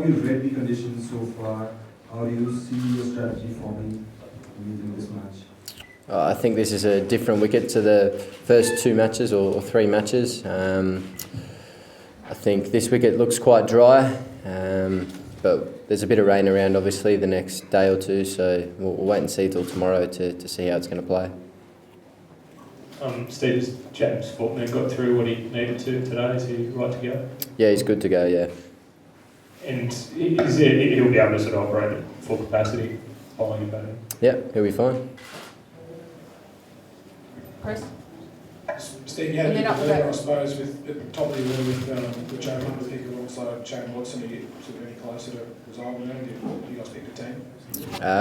have you read the conditions so far? How do you see your strategy forming in this match? I think this is a different wicket to the first two matches or three matches. I think this wicket looks quite dry, but there's a bit of rain around obviously the next day or two, so we'll wait and see till tomorrow to see how it's going to play. Steve, James Faulkner got through what he needed to today. Is he right to go? Yeah, he's good to go, yeah. And he'll be able to sort of operate at full capacity following him batting? Yeah, he'll be fine. Chris? Steve, you had a bit of lever, I suppose, with at the top of the order with Joe Hunt pick alongside Shane Watson. Are you sort of any closer to resolving it? Have you guys picked a team?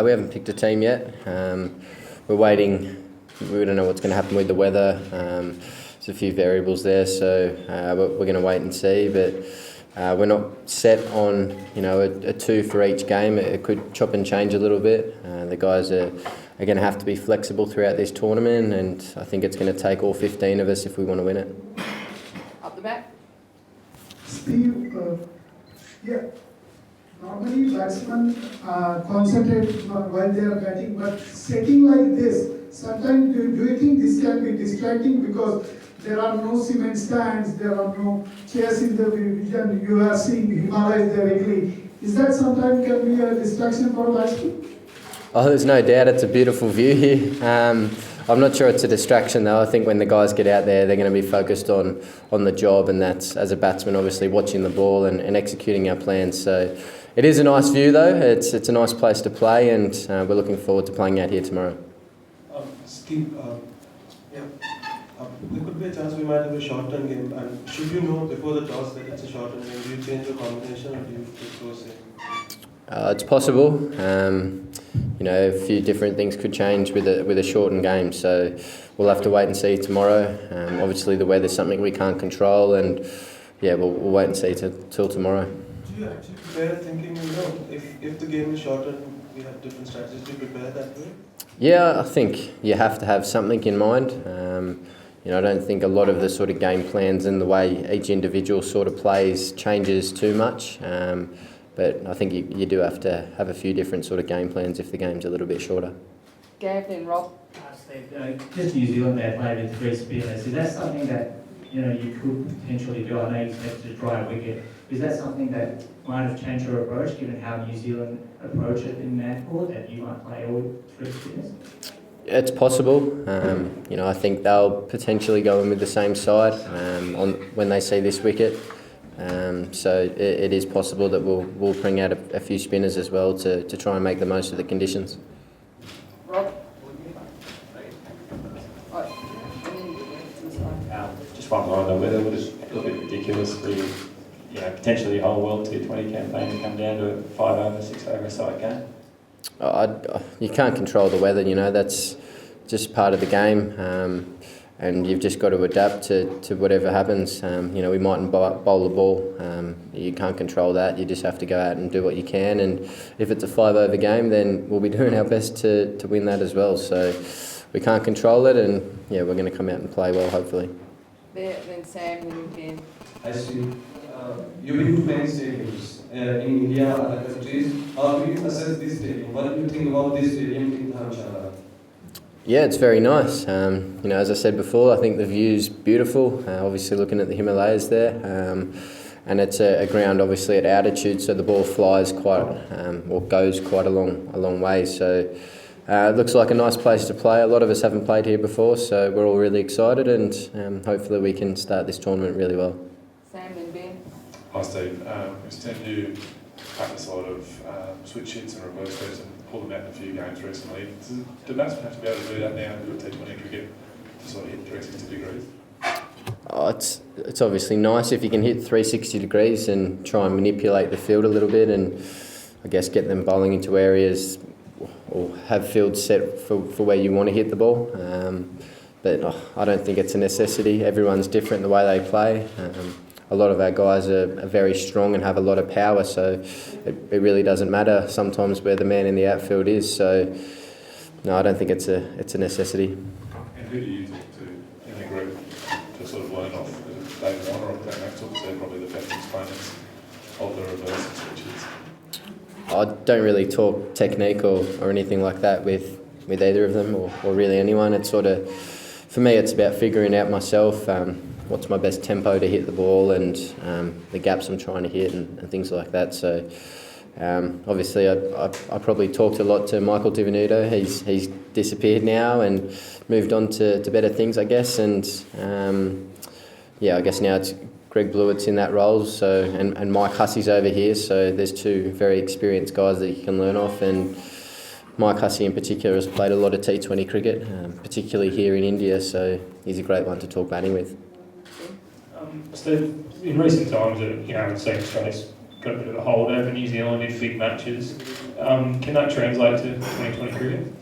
We haven't picked a team yet. We're waiting. We don't know what's going to happen with the weather. There's a few variables there, so we're going to wait and see. But we're not set on a two for each game. It could chop and change a little bit. The guys are going to have to be flexible throughout this tournament, and I think it's going to take all 15 of us if we want to win it. Up the back. Steve, normally batsmen concentrate while they are batting, but setting like this, sometimes do you think this can be distracting because there are no cement stands, there are no chairs in the vision, you are seeing Himalayas directly. Is that sometimes can be a distraction for a batsman? Oh, there's no doubt it's a beautiful view here. I'm not sure it's a distraction though. I think when the guys get out there, they're going to be focused on the job, and that's, as a batsman, obviously watching the ball and executing our plans. So it is a nice view though. It's a nice place to play, and we're looking forward to playing out here tomorrow. Steve, there could be a chance we might have a short-term game, and should you know before the toss that it's a short-term game, do you change the combination or do you go same? It's possible. A few different things could change with a shortened game, so we'll have to wait and see tomorrow. Obviously, the weather's something we can't control, and we'll wait and see till tomorrow. Do you actually prepare thinking, if the game is shortened, we have different strategies, do you prepare that way? Yeah, I think you have to have something in mind. I don't think a lot of the sort of game plans and the way each individual sort of plays changes too much. But I think you do have to have a few different sort of game plans if the game's a little bit shorter. Gav, then Rob. Steve, just New Zealand there played with three spinners. Is that something that you could potentially do? I know you expected to dry a wicket. Is that something that might have changed your approach, given how New Zealand approach it in netball, that you might play all three spinners? It's possible. I think they'll potentially go in with the same side when they see this wicket. So it is possible that we'll bring out a few spinners as well to try and make the most of the conditions. Rob? Just one more on the weather. Would it look a bit ridiculous for potentially a whole World T20 campaign to come down to a 5 over, 6 over side game? You can't control the weather, that's just part of the game, and you've just got to adapt to whatever happens. We mightn't bowl the ball, you can't control that, you just have to go out and do what you can, and if it's a 5 over game, then we'll be doing our best to win that as well. So we can't control it, and we're going to come out and play well, hopefully. Then Sam, then Ben. I see. You've been to many stadiums in India, other countries. How do you assess this stadium? What do you think about this stadium in Dharamshala? Yeah, it's very nice. As I said before, I think the view's beautiful. Obviously, looking at the Himalayas there, and it's a ground obviously at altitude, so the ball flies goes quite a long way. So it looks like a nice place to play. A lot of us haven't played here before, so we're all really excited, and hopefully we can start this tournament really well. Sam and Ben. Hi Steve, we've seen you practice a lot of switch hits and reverse sweeps and pull them out in a few games recently. Do batsmen have to be able to do that now with T20 cricket to sort of hit 360 degrees? It's obviously nice if you can hit 360 degrees and try and manipulate the field a little bit, and I guess get them bowling into areas or have fields set for where you want to hit the ball. But I don't think it's a necessity. Everyone's different the way they play. A lot of our guys are very strong and have a lot of power, so it really doesn't matter sometimes where the man in the outfield is. So no, I don't think it's a necessity. And who do you talk to in the group to sort of learn off? Is it David Warner or Glenn Maxwell? They're probably the best exponents of the reverse switch hits? I don't really talk technique or anything like that with either of them or really anyone. It's sort of, for me, it's about figuring out myself what's my best tempo to hit the ball and the gaps I'm trying to hit and things like that. So obviously I probably talked a lot to Michael Divenuto. He's disappeared now and moved on to better things, I guess. And I guess now it's Greg Blewett's in that role, so and Mike Hussey's over here. So there's two very experienced guys that you can learn off. And Mike Hussey in particular has played a lot of T20 cricket, particularly here in India. So he's a great one to talk batting with. Steve, in recent times, we've seen Australia's got a bit of a hold over New Zealand in big matches. Can that translate to 2020 cricket?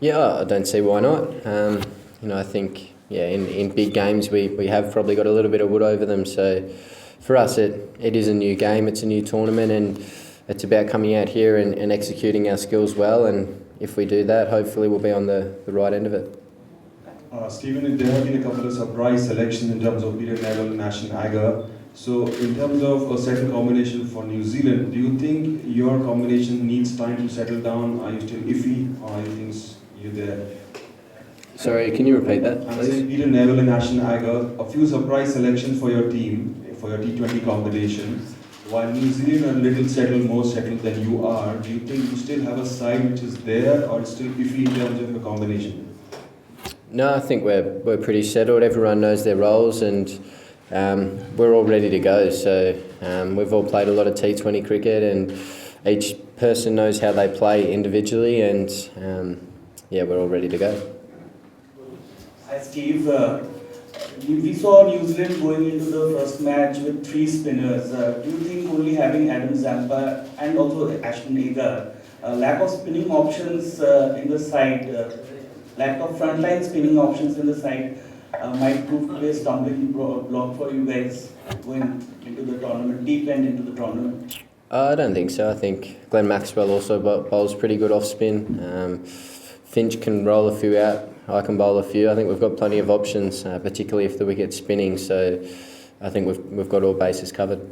Yeah, I don't see why not. I think in big games we have probably got a little bit of wood over them. So for us, it is a new game, it's a new tournament, and it's about coming out here and executing our skills well. And if we do that, hopefully we'll be on the right end of it. Stephen, there have been a couple of surprise selections in terms of Peter Neville and Ashton Agar. So in terms of a settled combination for New Zealand, do you think your combination needs time to settle down? Are you still iffy, or you think you're there? Sorry, can you repeat that, I'm please? saying Peter Neville and Ashton Agar, a few surprise selections for your team, for your T20 combination. While New Zealand are a little settled, more settled than you are, do you think you still have a side which is there, or it's still iffy in terms of your combination? No, I think we're pretty settled. Everyone knows their roles, and we're all ready to go. So we've all played a lot of T20 cricket, and each person knows how they play individually, and we're all ready to go. Hi Steve, we saw New Zealand going into the first match with 3 spinners. Do you think only having Adam Zampa and also Ashton Agar, lack of spinning options in the side, lack of frontline spinning options in the side might prove to be a stumbling block for you guys going into the tournament, deep end into the tournament? I don't think so. I think Glenn Maxwell also bowls pretty good off spin. Finch can roll a few out. I can bowl a few. I think we've got plenty of options, particularly if the wicket's spinning. So I think we've got all bases covered.